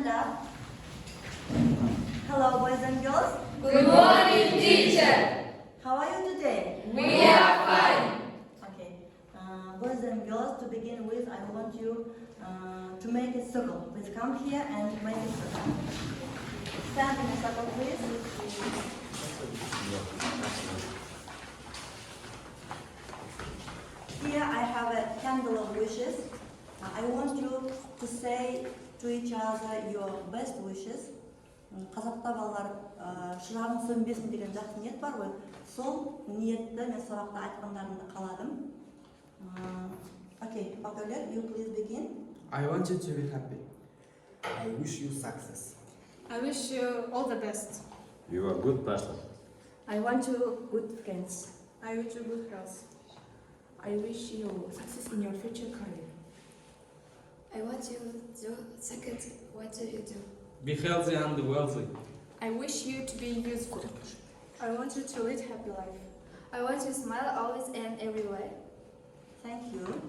stand up. Hello, boys and girls. Good morning, teacher. How are you today? We are fine. Okay. Boys and girls, to begin with, I want you to make a circle. Please come here and make a circle. Stand in a circle, please. Here I have a candle of wishes. I want you to say to each other your best wishes. Қазақта балалар шырағың сөнбесін деген жақсы ниет бар ғой. Сол ниетті мен сабақта айтқандарымды қаладым. Okay, Pakolet, you please begin. I want you to be happy. I wish you success. I wish you all the best. You are a good person. I want you good friends. I wish you good health. I wish you success in your future career. I want you to do second. What do you do? Be healthy and wealthy. I wish you to be useful. I want you to lead a happy life. I want you to smile always and everywhere. Thank you.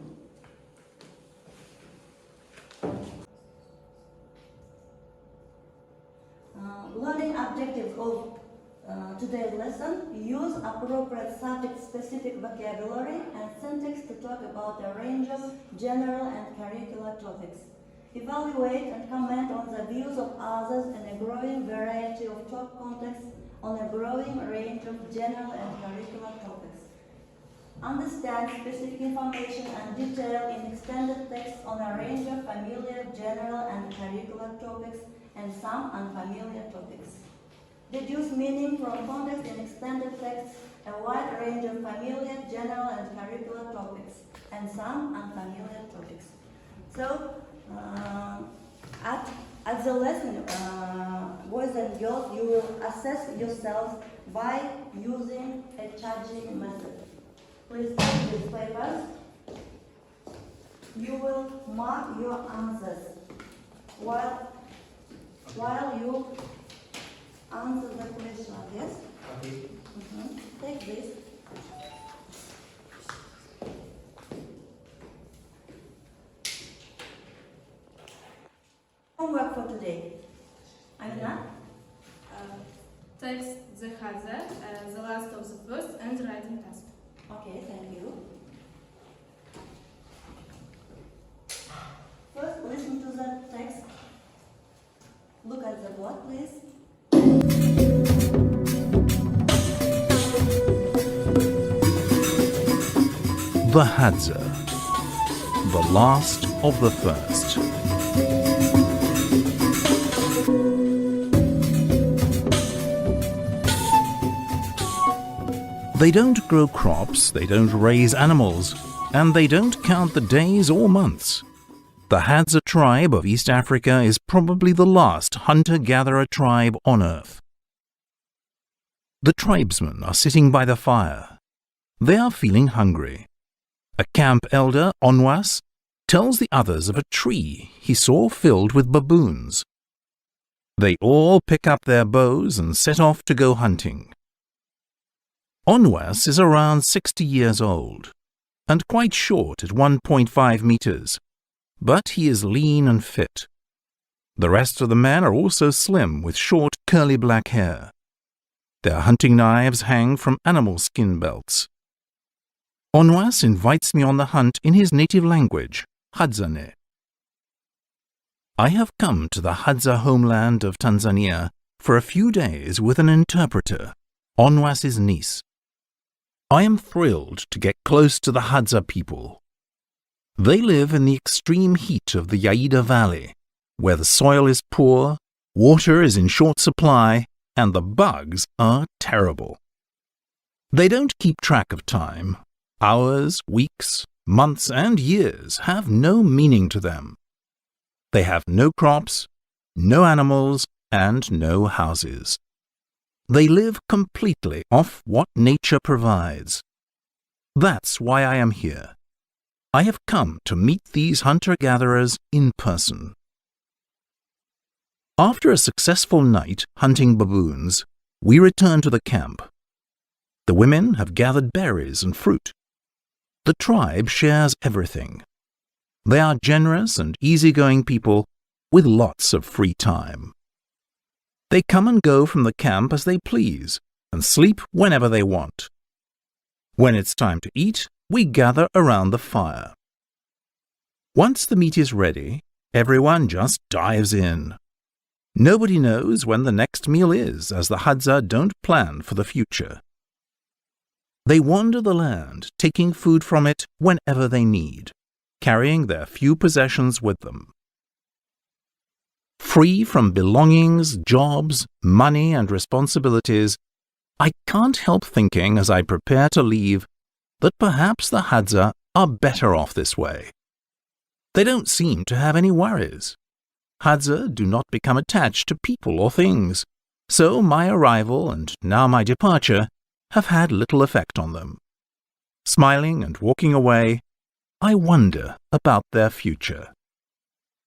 Learning objectives of today's lesson: use appropriate subject-specific vocabulary and syntax to talk about a range of general and curricular topics. Evaluate and comment on the views of others in a growing variety of talk contexts on a growing range of general and curricular topics. Understand specific information and detail in extended text on a range of familiar, general, and curricular topics and some unfamiliar topics. Deduce meaning from context in extended text, a wide range of familiar, general, and curricular topics, and some unfamiliar topics. So, at the lesson, boys and girls, you will assess yourselves by using a charging method. Please take these papers. You will mark your answers while you answer the question. Yes? Okay. Take this. Homework for today. Amina? Text the hazard, the last of the first, and writing task. Okay, thank you. First, listen to the text. Look at the board, please. The Hadza, the last of the first. They don't grow crops, they don't raise animals, and they don't count the days or months. The Hadza tribe of East Africa is probably the last hunter-gatherer tribe on earth. The tribesmen are sitting by the fire. They are feeling hungry. A camp elder, Onwas, tells the others of a tree he saw filled with baboons. They all pick up their bows and set off to go hunting. Onwas is around 60 years old and quite short at 1.5 meters, but he is lean and fit. The rest of the men are also slim with short curly black hair. Their hunting knives hang from animal skin belts. Onwas invites me on the hunt in his native language, Hadzane. I have come to the Hadza homeland of Tanzania for a few days with an interpreter, Onwas's niece. I am thrilled to get close to the Hadza people. They live in the extreme heat of the Yaida Valley, where the soil is poor, water is in short supply, and the bugs are terrible. They don't keep track of time. Hours, weeks, months, and years have no meaning to them. They have no crops, no animals, and no houses. They live completely off what nature provides. That's why I am here. I have come to meet these hunter-gatherers in person. After a successful night hunting baboons, we return to the camp. The women have gathered berries and fruit. The tribe shares everything. They are generous and easygoing people with lots of free time. They come and go from the camp as they please and sleep whenever they want. When it's time to eat, we gather around the fire. Once the meat is ready, everyone just dives in. Nobody knows when the next meal is, as the Hadza don't plan for the future. They wander the land, taking food from it whenever they need, carrying their few possessions with them. Free from belongings, jobs, money and responsibilities, I can't help thinking as I prepare to leave that perhaps the Hadza are better off this way. They don't seem to have any worries. Hadza do not become attached to people or things, so my arrival and now my departure have had little effect on them. Smiling and walking away, I wonder about their future.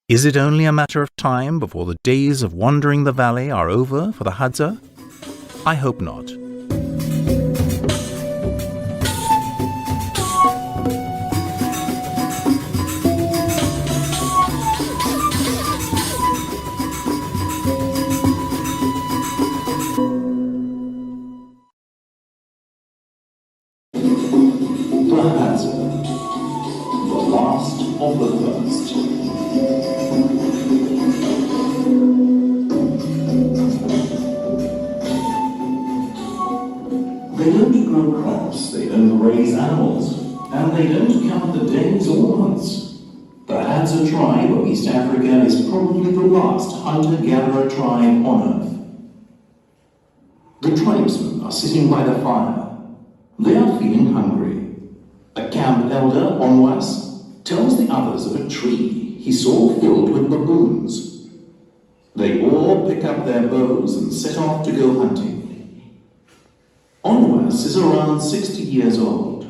Is it only a matter of time before the days of wandering the valley are over for the Hadza? I hope not. The Hadza, the last of the first. They don't grow crops, they don't raise animals, and they don't count the days or months. The Hadza tribe of East Africa is probably the last hunter-gatherer tribe on earth. The tribesmen are sitting by the fire. They are feeling hungry. A camp elder, Onwas, tells the others of a tree he saw filled with baboons. They all pick up their bows and set off to go hunting. Onwas is around 60 years old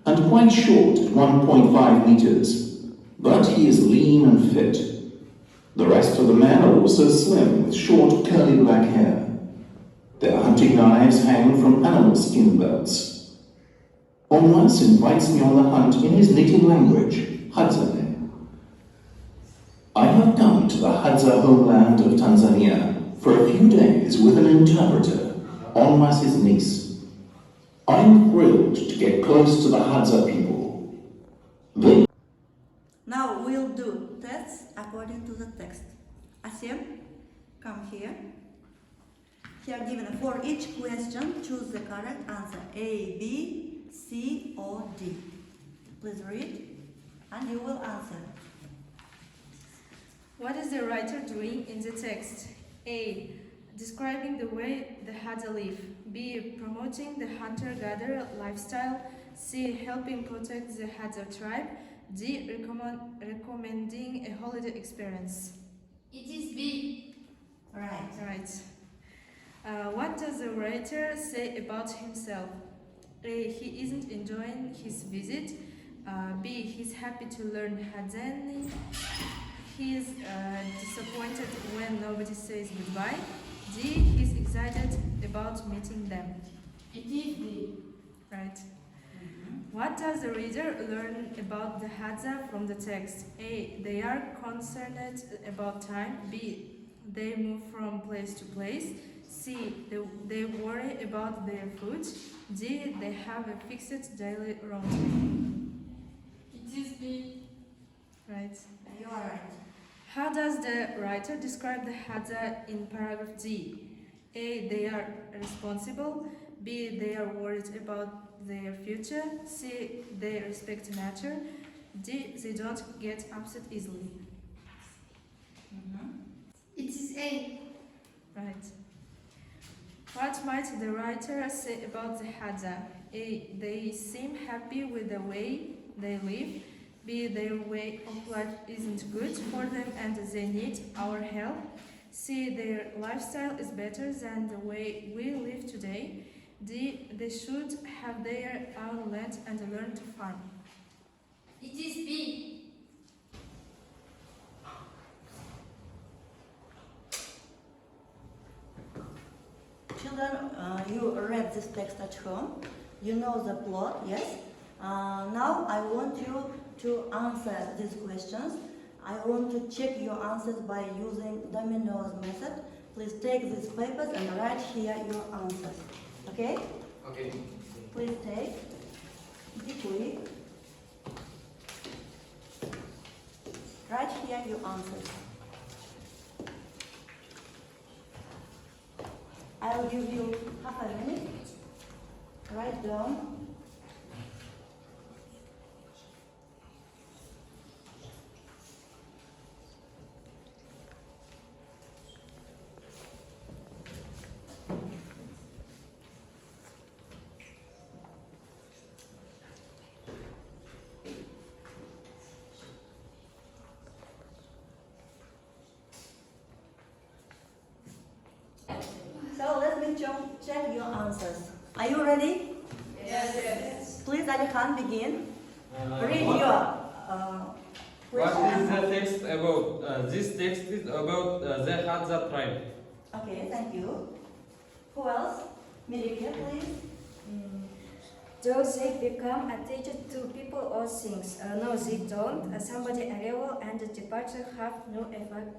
and quite short at 1.5 meters, but he is lean and fit. The rest of the men are also slim with short curly black hair. Their hunting knives hang from animal skin belts. Onwas invites me on the hunt in his native language, Hadza. I have come to the Hadza homeland of Tanzania for a few days with an interpreter, Onwas's niece. I'm thrilled to get close to the Hadza people. Now we'll do tests according to the text. Asim, come here. Here given for each question, choose the correct answer. A, B, C or D. Please read and you will answer. What is the writer doing in the text? A. Describing the way the Hadza live. B. Promoting the hunter-gatherer lifestyle. C. Helping protect the Hadza tribe. D. Recommending a holiday experience. It is B. Right. What does the writer say about himself? A. He isn't enjoying his visit. B. He's happy to learn Hadzani. He is disappointed when nobody says goodbye. D. He's excited about meeting them. It is B. Right. What does the reader learn about the Hadza from the text? A. They are concerned about time. B. They move from place to place. C. They worry about their food. D. They have a fixed daily routine. It is B. Right. You are right. How does the writer describe the Hadza in paragraph D? A. They are responsible. B. They are worried about their future. C. They respect nature. D. They don't get upset easily. It is A. Right. What might the writer say about the Hadza? A. They seem happy with the way they live. B. Their way of life isn't good for them and they need our help. C. Their lifestyle is better than the way we live today. D. They should have their own land and learn to farm. It is B. Children, you read this text at home. You know the plot, yes? Now I want you to answer these questions. I want to check your answers by using dominoes method. Please take these papers and write here your answers. Okay? Okay. Please take. Be quick. Write here your answers. I will give you half a minute. Write down. So let me check your answers. Are you ready? Yes. Please, Alihan, begin. Read What- your What is question. the text about? This text is about the Hadza tribe. Okay, thank you. Who else? Mirika, please. Do they become attached to people or things? No, they don't. Somebody arrival and departure have no effect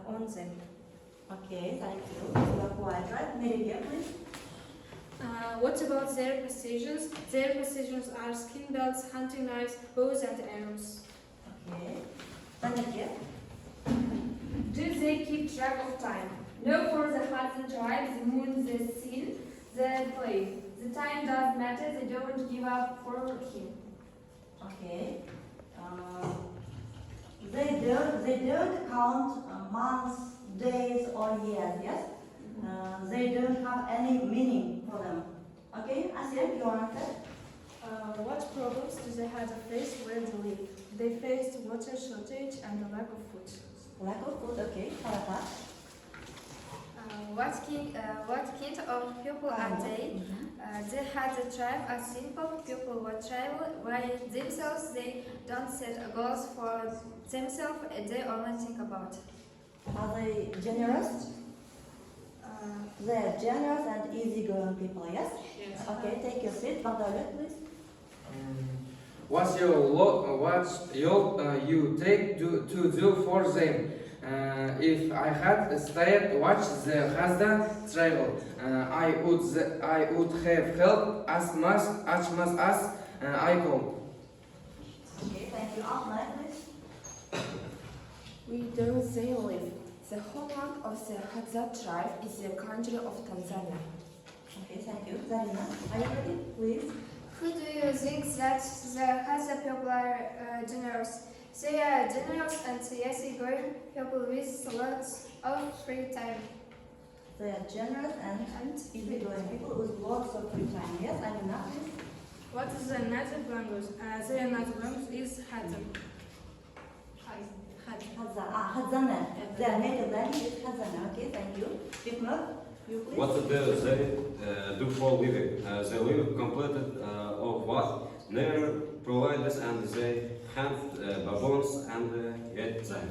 on them. Okay, thank you. You are quite right. Mirika, please. What about their possessions? Their possessions are skin belts, hunting knives, bows and arrows. Okay. Tanaki. Do they keep track of time? No, for the Hudson tribe, the moon, the sun, the play. The time does matter, they don't give up for him. Okay. They don't count months, days, or years. Yes. They don't have any meaning for them. Okay, Asya, your answer. What problems do they have to face where they live? They faced water shortage and a lack of food. Lack of food. Okay, Farata. What kind of people are they? They had a tribe as simple people were tribal by themselves. They don't set goals for themselves. They only think about. Are they generous? They are generous and easygoing people. Yes. Yes. Okay, take your seat. Bagdad, please. What you take to do for them? If I had stayed watch the Hazda travel, I would have helped as much as I could. Okay, thank you. Ahmed, please. We do they live. The homeland of the Hadza tribe is the country of Tanzania. Okay, thank you. Zarina, are you ready? Please. Who do you think that the Hadza people are generous? They are generous and easygoing people with lots of free time. They are generous and easygoing people with lots of free time. Yes, I mean that, please. What is the native language? Their native language is Hadza. Hadza. Hadzana. Their native language is Hadzana. Okay, thank you. Biknur, you please. What do they do for living? They live completed of what? Their providers and they hunt baboons and eat them.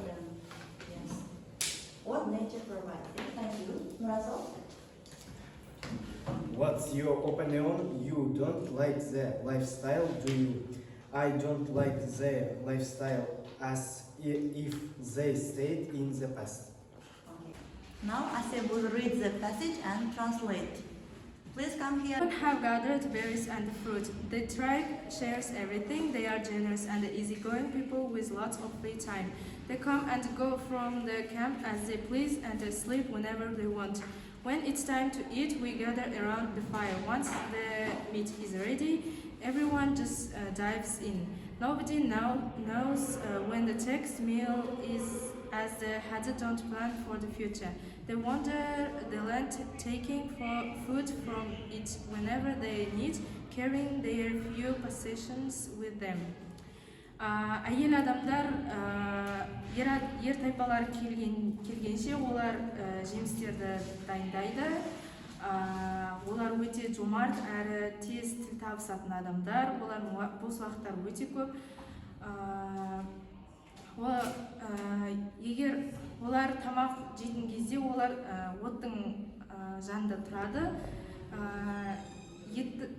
Yes. What nature provides. Yes, thank you. Muraso. What's your opinion? You don't like the lifestyle, do you? I don't like the lifestyle as if they stayed in the past. Okay. Now Asya will read the passage and translate. Please come here. People have gathered berries and fruit. The tribe shares everything. They are generous and easygoing people with lots of free time. They come and go from the camp as they please and they sleep whenever they want. When it's time to eat, we gather around the fire. Once the meat is ready, everyone just dives in. Nobody now knows when the next meal is, as the Hadza don't plan for the future. They wander the land taking for food from it whenever they need, carrying their few possessions with them. Әйел адамдар ер тайпалар келгенше олар жемістерді дайындайды. Олар өте жомарт әрі тез тіл табысатын адамдар. Олар бос уақыттар өте көп. Егер олар тамақ жейтін кезде олар оттың жанында тұрады.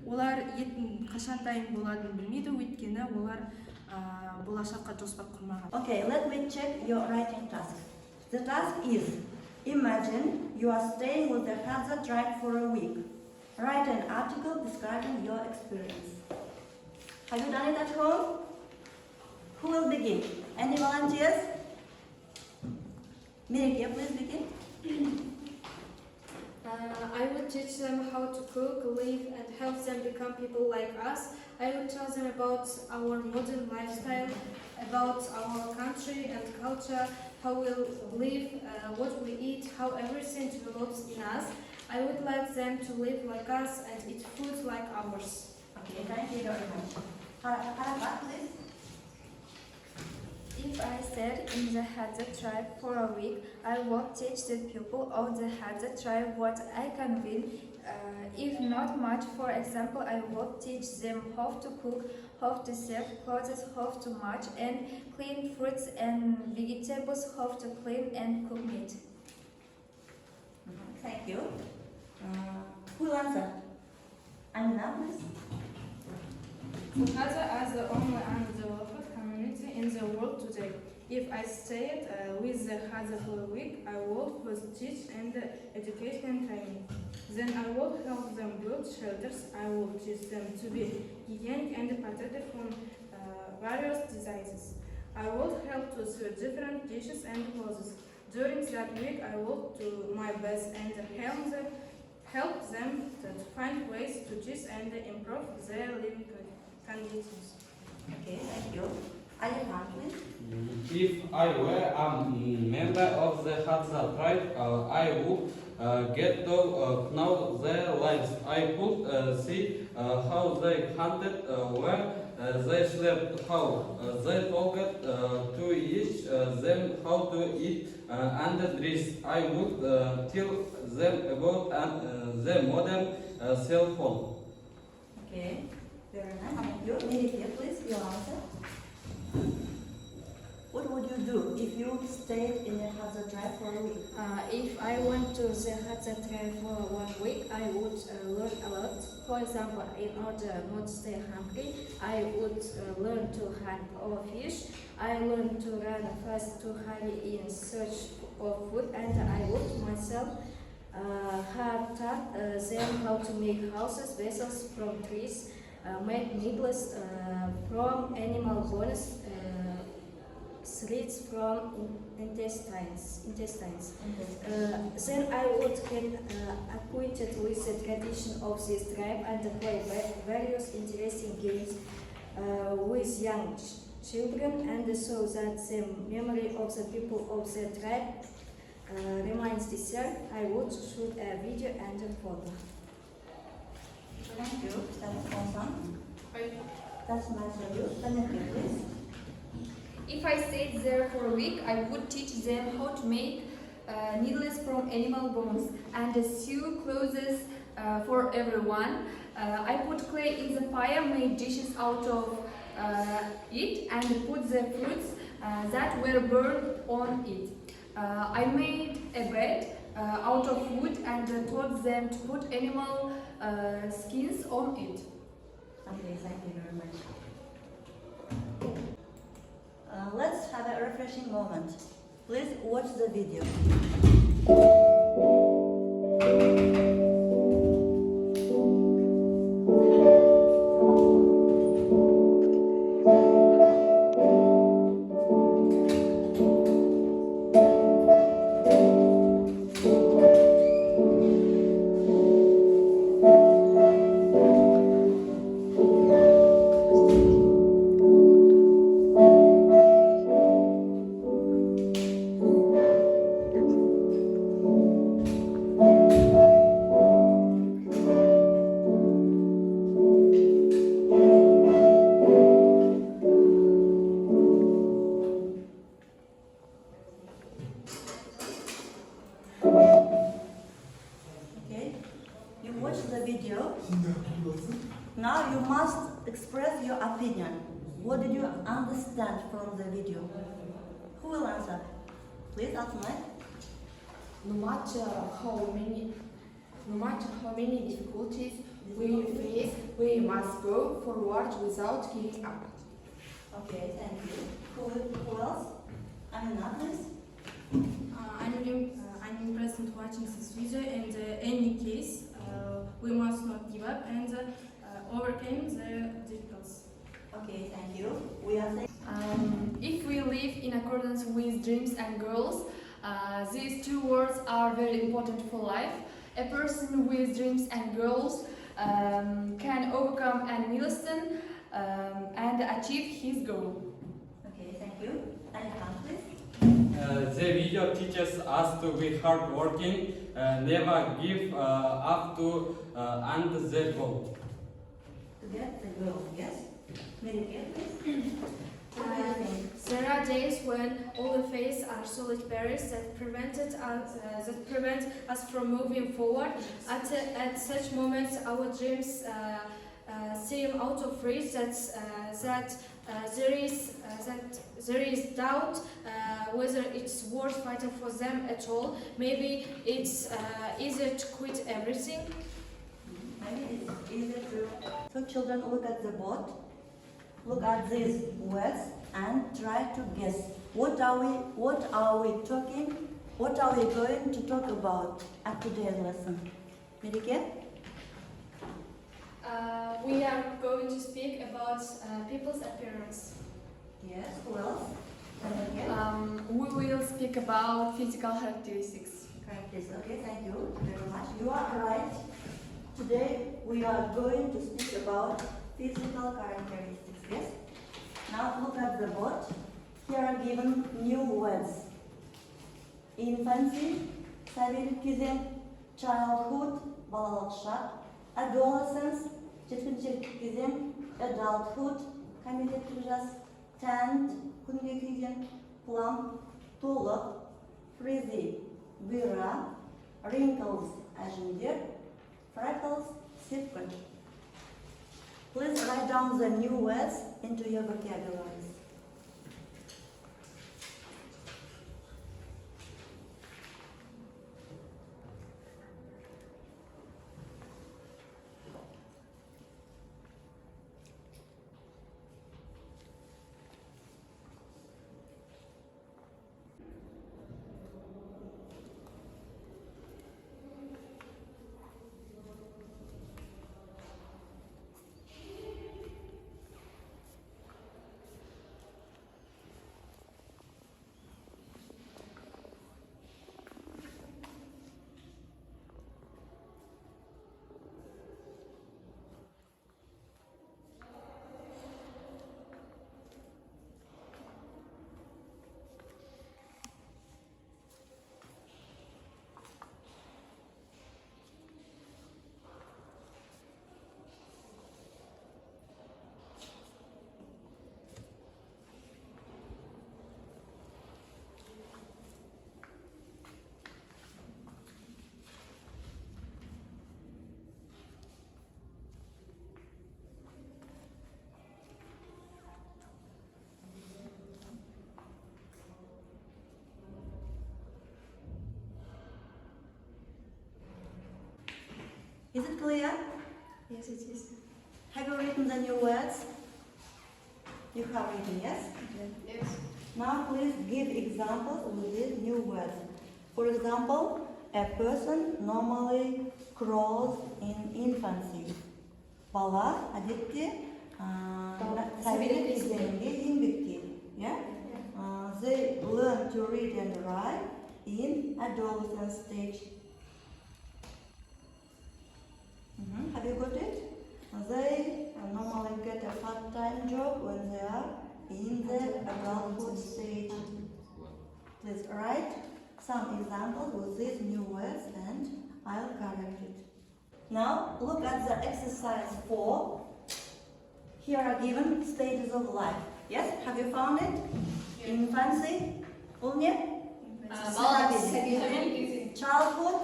Олар еттің қашан дайын болатынын білмейді, өйткені олар болашаққа жоспар құрмаған. Okay, let me check your writing task. The task is, imagine you are staying with the Hadza tribe for a week. Write an article describing your experience. Have you done it at home? Who will begin? Any volunteers? Mirikia, please begin. I would teach them how to cook, live, and help them become people like us. I would tell them about our modern lifestyle, about our country and culture, how we live, what we eat, how everything develops in us. I would like them to live like us and eat food like ours. Okay, thank you very much. Harakat, please. If I stayed in the Hadza tribe for a week, I would teach the people of the Hadza tribe what I can win. If not much, for example, I would teach them how to cook, how to serve clothes, how to match and clean fruits and vegetables, how to clean and cook meat. Thank you. Who will answer? Amina, please. Hadza as the only undeveloped community in the world today. If I stayed with the Hadza for a week, I would first teach and educate and training. Then I would help them build shelters. I would teach them to be hygienic and protected from various diseases. I would help to sew different dishes and clothes. During that week, I would do my best and help them to find ways to teach and improve their living conditions. Okay, thank you. Alejandro, please. If I were a member of the Hadza tribe, I would get to know their lives. I could see how they hunted, where they slept, how they talked to each them, how to eat and dress. I would tell them about the modern cell phone. Okay, very nice. Thank you. Mirikia, please, your answer. What would you do if you stayed in the Hadza tribe for a week? If I went to the Hadza tribe for 1 week, I would learn a lot. For example, in order not to stay hungry, I would learn to hunt or fish. I learned to run fast to hurry in search of food, and I would myself have taught them how to make houses, vessels from trees, make needles from animal bones, threads from intestines. Then I would get acquainted with the tradition of this tribe and play various interesting games with young children, and so that the memory of the people of the tribe remains the same. I would shoot a video and a photo. Thank you. That's awesome. That's nice of you. Thank you, please. If I stayed there for a week, I would teach them how to make needles from animal bones and sew clothes for everyone. I put clay in the fire, made dishes out of it, and put the fruits that were burned on it. I made a bed out of wood and taught them to put animal skins on it. Okay, thank you very much. Let's have a refreshing moment. Please watch the video. Now you must express your opinion. What did you understand from the video? Who will answer? Please, Altynay. No matter how many difficulties we face, we must go forward without giving up. Okay, thank you. Who else? Amina, please. I'm impressed watching this video. And any case, we must not give up and overcome the difficulties. Okay, thank you. We are saying. If we live in accordance with dreams and goals, these two words are very important for life. A person with dreams and goals can overcome any milestone and achieve his goal. Okay, thank you. Alejandro, please. The video teaches us to be hardworking, never give up to and the goal. To get the goal, yes? Mary, please. There are days when all the faces are solid barriers that prevent us from moving forward. At such moments, our dreams seem out of reach. There is doubt whether it's worth fighting for them at all. Maybe it's easier to quit everything. Maybe it's easier to. So children, look at the board. Look at these words and try to guess. What are we going to talk about at today's lesson? Melike? We are going to speak about people's appearance. Yes, who else? We will speak about physical characteristics. Okay, thank you very much. You are right. Today we are going to speak about physical characteristics. Yes? Now look at the board. Here are given new words. Infancy, сәбилік кезең, childhood, балалық шақ, adolescence, жеткіншектік кезең, adulthood, кәмелеттік жас, tent, күнге күйген, plump, толық, frizzy, бұйра, wrinkles, әжімдер, freckles, сепкіл. Please write down the new words into your vocabularies. Is it clear? Yes, it is. Have you written the new words? You have written, yes? Yes. Now please give examples with these new words. For example, a person normally crawls in infancy. Bala, әдетте, сәбилік кезеңінде еңбектейді. Yeah? They learn to read and write in adolescent stage. Have you got it? They normally get a part-time job when they are in the adulthood stage. Please write some examples with these new words and I'll correct it. Now look at the exercise 4. Here are given stages of life. Yes? Have you found it? Yes. Infancy? Childhood?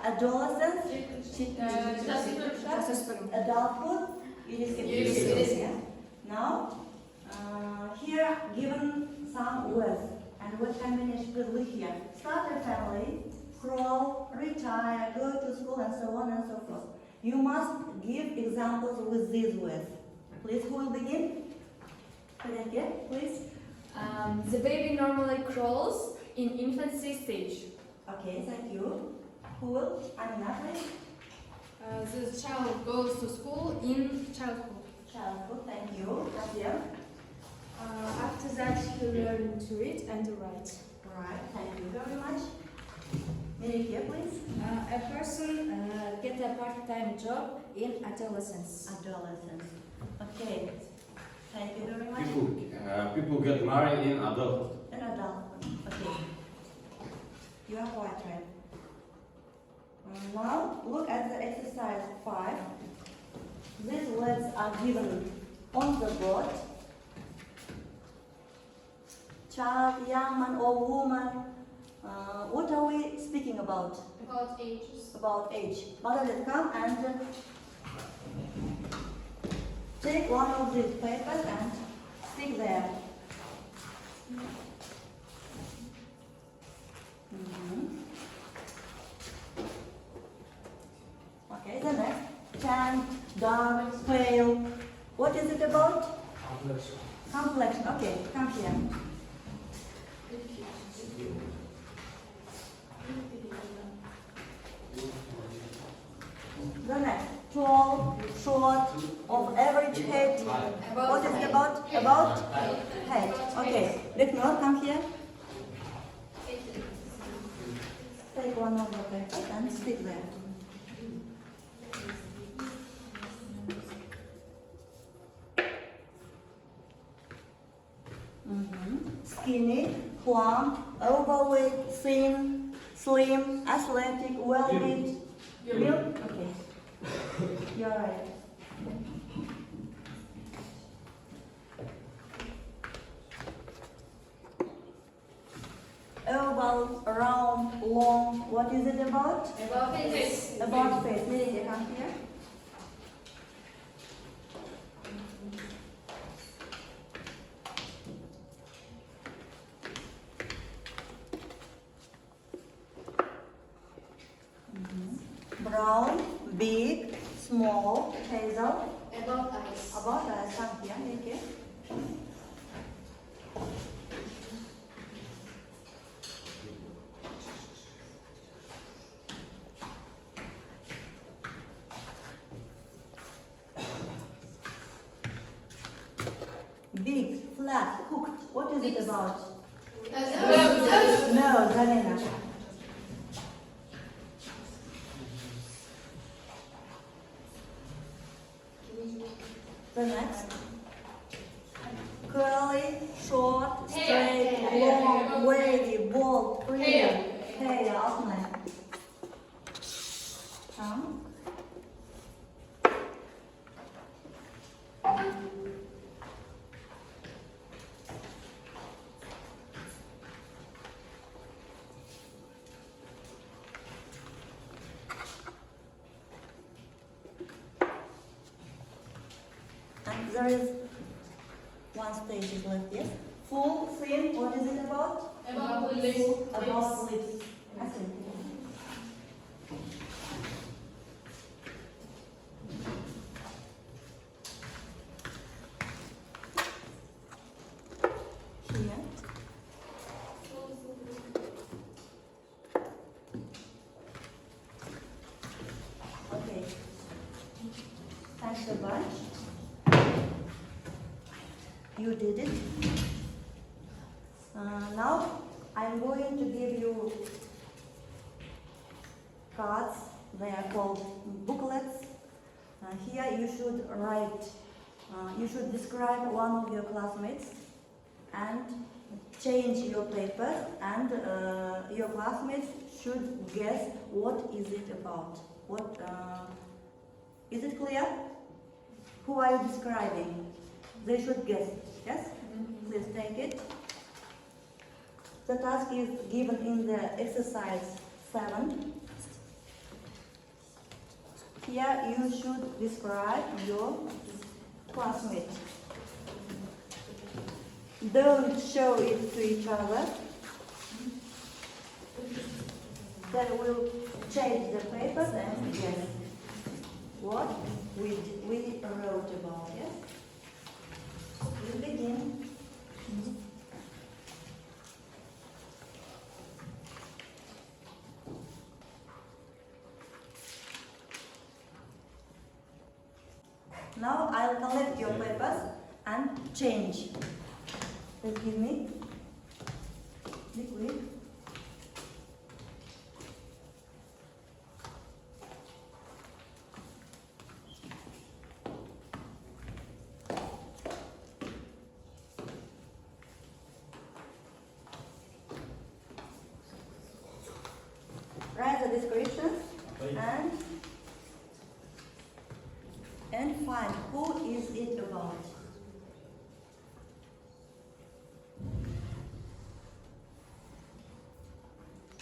Adolescence? Adulthood? Now, here given some words and what combination could we hear? Start a family, crawl, retire, go to school, and so on and so forth. You must give examples with these words. Please, who will begin? Please. The baby normally crawls in infancy stage. Okay, thank you. Cool. Amina, please. The child goes to school in childhood. Childhood, thank you. Asia. After that, he learned to read and to write. Right, thank you very much. Melike, please. A person get a part-time job in adolescence. Adolescence. Okay. Thank you very much. People get married in adulthood. An adulthood. Okay. You are quite right. Now look at the exercise 5. These words are given on the board. Child, young man or woman. What are we speaking about? About ages. About age. Mother, let's come and take one of these papers and stick there. Okay, the next. Tan, dark, pale. What is it about? Complexion. Complexion. Okay, come here. The next. Tall, short, of average height. What is it about? About height. Okay. Little, come here. Take one of the papers and stick there. Skinny, plump, overweight, thin, slim, athletic, well-built. Built? Okay. You're right. Oval, round, long. What is it about? About face. About face. Melike, come here. Brown, big, small, hazel. About eyes. About eyes, come here, Melike. Big, flat, hooked. What is it about? No, Galina. The next. Curly, short, straight, long, wavy, bold, pretty. Hair, Altynay. Come. And there is one stage is left, yes? Full, thin, what is it about? About lips. About lips. That's it. Here. Okay. Thanks a bunch. You did it. Now I'm going to give you cards. They are called booklets. Here you should write, you should describe one of your classmates and change your paper, and your classmates should guess what is it about. What is it clear? Who are you describing? They should guess. Yes? Please take it. The task is given in the exercise 7. Here you should describe your classmate. Don't show it to each other. Then we'll change the papers and guess what we wrote about. Yes? We begin. Now I'll collect your papers and change. Please give me liquid. Write the descriptions and find who is it about.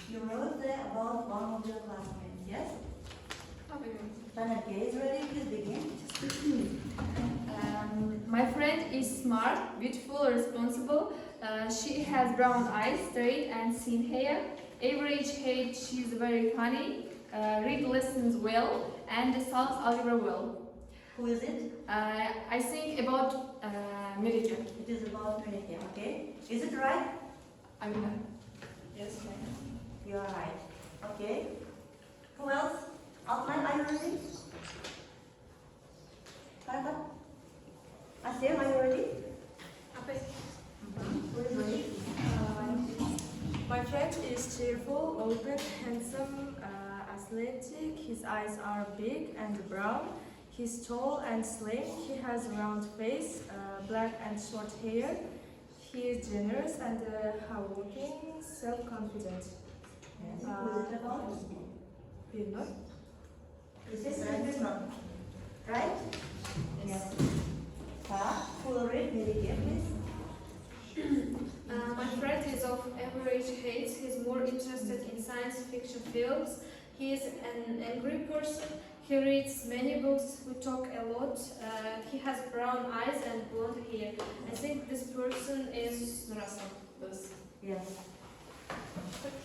You wrote there about one of your classmates, yes? Okay, is ready? Please begin. My friend is smart, beautiful, responsible. She has brown eyes, straight and thin hair. Average height, she's very funny. Read lessons well and solves algebra well. Who is it? I think about Melike. It is about Melike, okay? Is it right? Yes, right. You are right. Okay. Who else? Altynay, are you ready? Karata? Asya, are you ready? Who is ready? My friend is cheerful, open, handsome, athletic. His eyes are big and brown. He's tall and slim. He has a round face, black and short hair. He is generous and hardworking, self-confident. Yes. Who is it about? Bilmiyorum. This is not right? Yes. Who will read Melike, please? My friend is of average height. He's more interested in science fiction fields. He is an angry person. He reads many books. We talk a lot. He has brown eyes and blonde hair. I think this person is Nuraslan. Yes.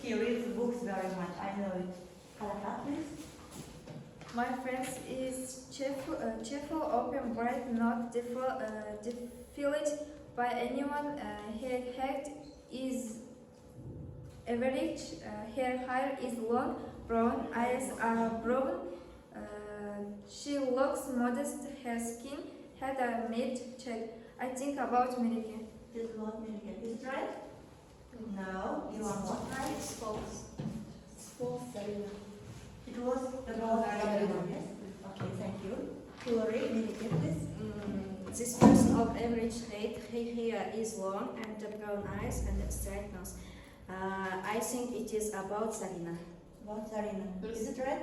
He reads books very much. I know it. Karata, please. My friend is cheerful, open, bright, not defeated by anyone. Her height is average. Her hair is long, brown eyes are brown. She looks modest. Her skin had a mid check. I think about Melike. It is about Melike. Is it right? No. You are not right. It's false. It's false, Zarina. It was about Zarina, yes? Okay, thank you. Who will read Melike, please? This person of average height, her hair is long and brown eyes and a straight nose. I think it is about Zarina. About Zarina. Is it right?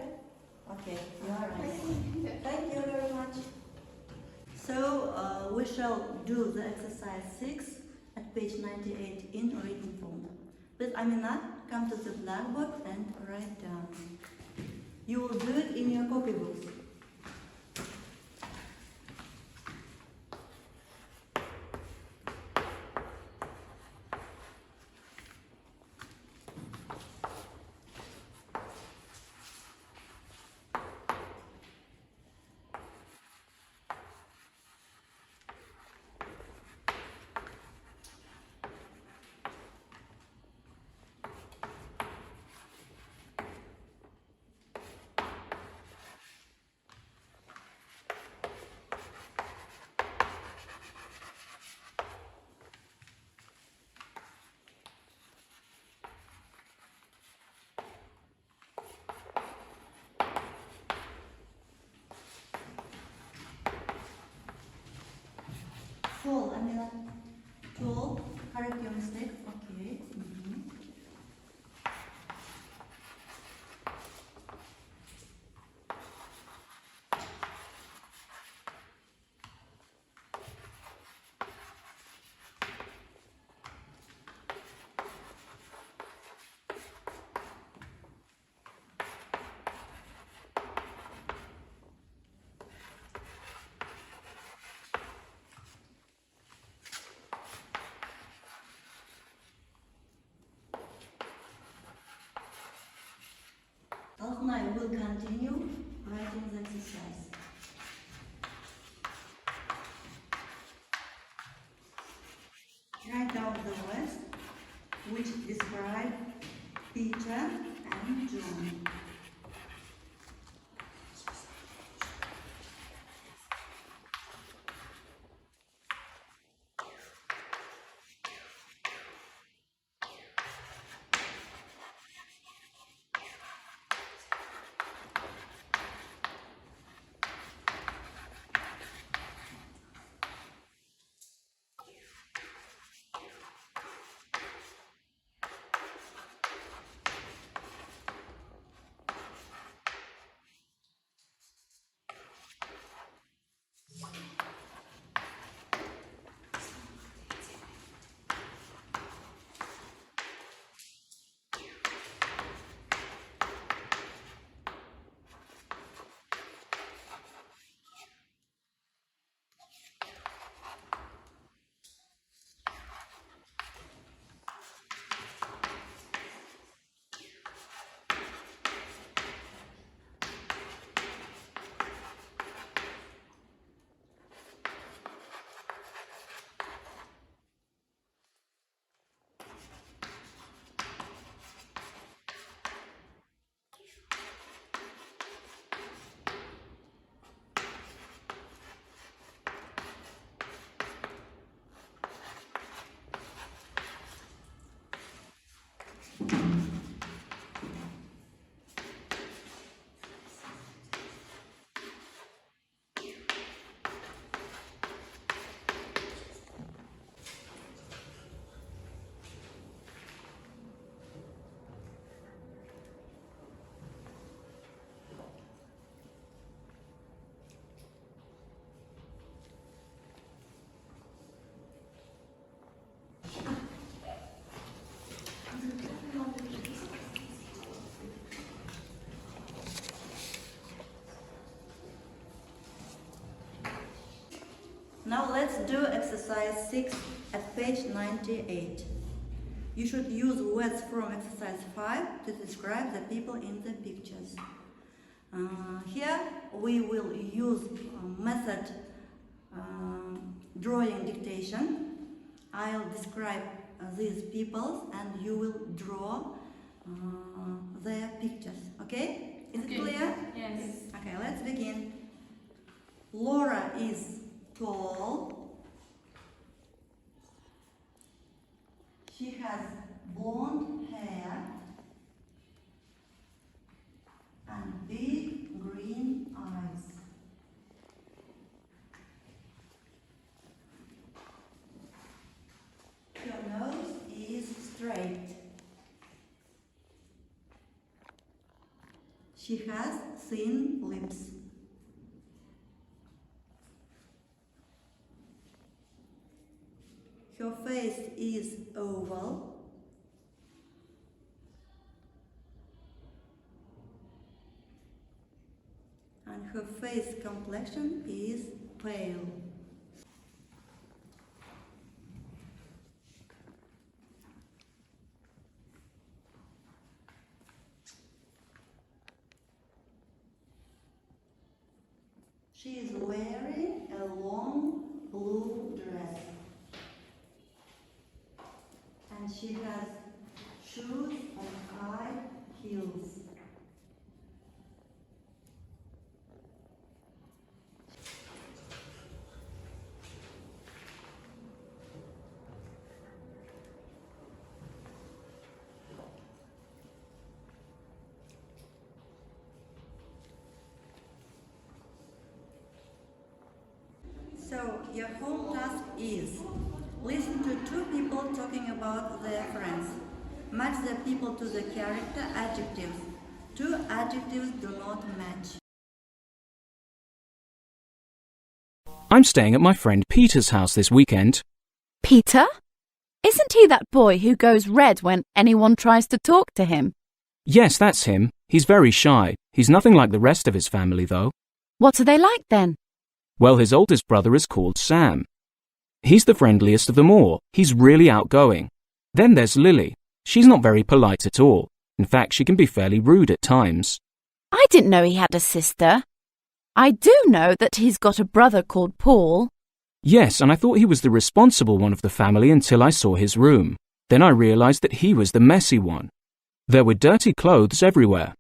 Okay, you are right. Thank you very much. So we shall do the exercise 6 at page 98 in written form. Please, Amina, come to the blackboard and write down. You will do it in your copybooks. Tall, Amina. Tall. Correct your mistake. Okay. Altynay will continue writing the exercise. Now let's do exercise 6 at page 98. You should use words from exercise 5 to describe the people in the pictures. Here we will use method drawing dictation. I'll describe these people and you will draw their pictures. Okay? Is it clear? Yes. Okay, let's begin. Laura is tall. She has blonde hair and big green eyes. Her nose is straight. She has thin lips. Her face is oval. And her face complexion is pale. She is wearing a long blue dress. And she has shoes and high heels. So, your home task is listen to two people talking about their friends. Match the people to the character adjectives. Two adjectives do not match. I'm staying at my friend Peter's house this weekend. Peter? Isn't he that boy who goes red when anyone tries to talk to him? Yes, that's him. He's very shy. He's nothing like the rest of his family, though. What are they like then? Well, his oldest brother is called Sam. He's the friendliest of them all. He's really outgoing. Then there's Lily. She's not very polite at all. In fact, she can be fairly rude at times. I didn't know he had a sister. I do know that he's got a brother called Paul. Yes, and I thought he was the responsible one of the family until I saw his room. Then I realized that he was the messy one. There were dirty clothes everywhere.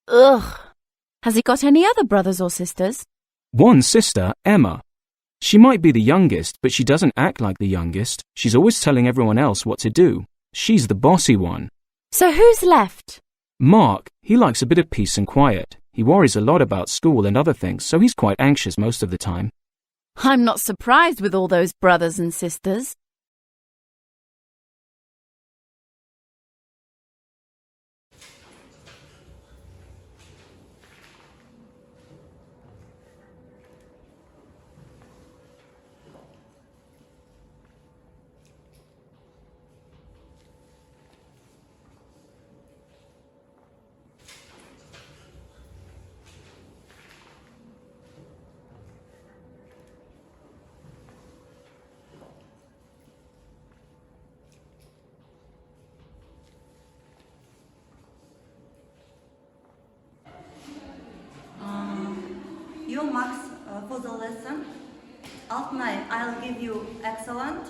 Ugh. Has he got any other brothers or sisters? One sister, Emma. She might be the youngest, but she doesn't act like the youngest. She's always telling everyone else what to do. She's the bossy one. So who's left? Mark, he likes a bit of peace and quiet. He worries a lot about school and other things, so he's quite anxious most of the time. I'm not surprised with all those brothers and sisters. Your marks for the lesson. Altynay, I'll give you excellent.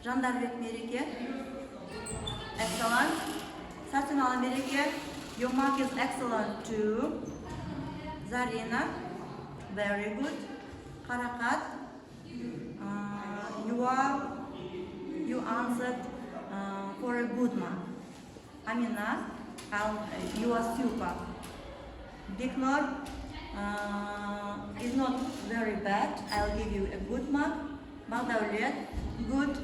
Жандарбек Мереке, excellent. Satynal Mereke, your mark is excellent too. Zarina, very good. Karakat, you answered for a good mark. Amina, you are super. Diknor is not very bad. I'll give you a good mark. Bagdaulet, good.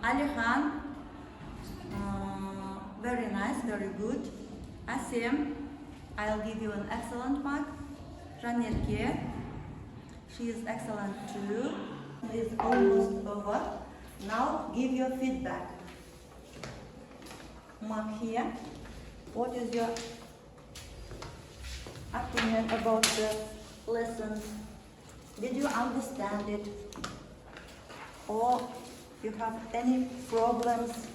Alihan, very nice, very good. Asem, I'll give you an excellent mark. Janerke, she is excellent too. It's almost over. Now give your feedback. Mark here. What is your opinion about the lesson? Did you understand it? Or you have any problems?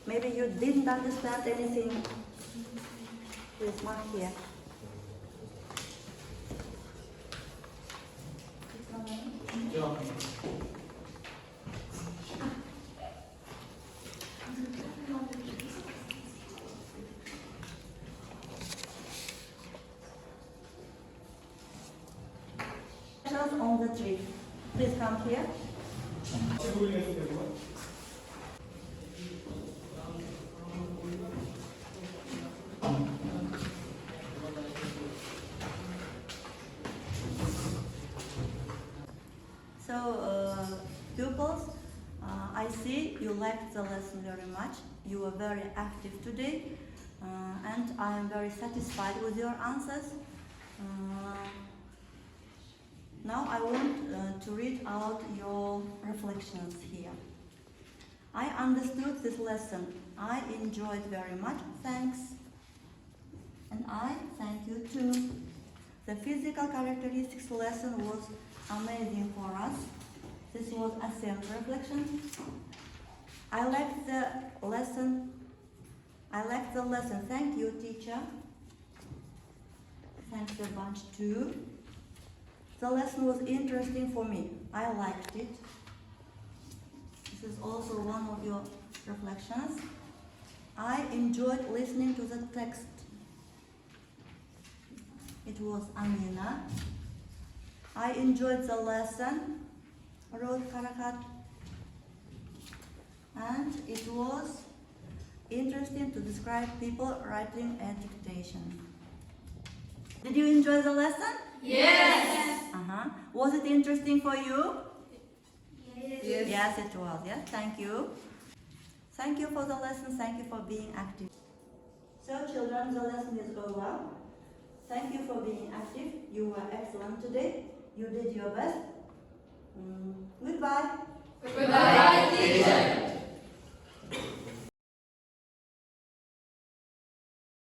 Maybe you didn't understand anything. Please mark here. On the tree. Please come here. So, pupils, I see you liked the lesson very much. You were very active today, and I am very satisfied with your answers. Now I want to read out your reflections here. I understood this lesson. I enjoyed very much. Thanks. And I thank you too. The physical characteristics lesson was amazing for us. This was a self-reflection. I liked the lesson. Thank you, teacher. Thanks a bunch too. The lesson was interesting for me. I liked it. This is also one of your reflections. I enjoyed listening to the text. It was Amina. I enjoyed the lesson, wrote Karakat. And it was interesting to describe people writing a dictation. Did you enjoy the lesson? Yes. Was it interesting for you? Yes. Yes, it was. Yes, thank you. Thank you for the lesson. Thank you for being active. So, children, the lesson is over. Thank you for being active. You were excellent today. You did your best. Goodbye. Goodbye, teacher.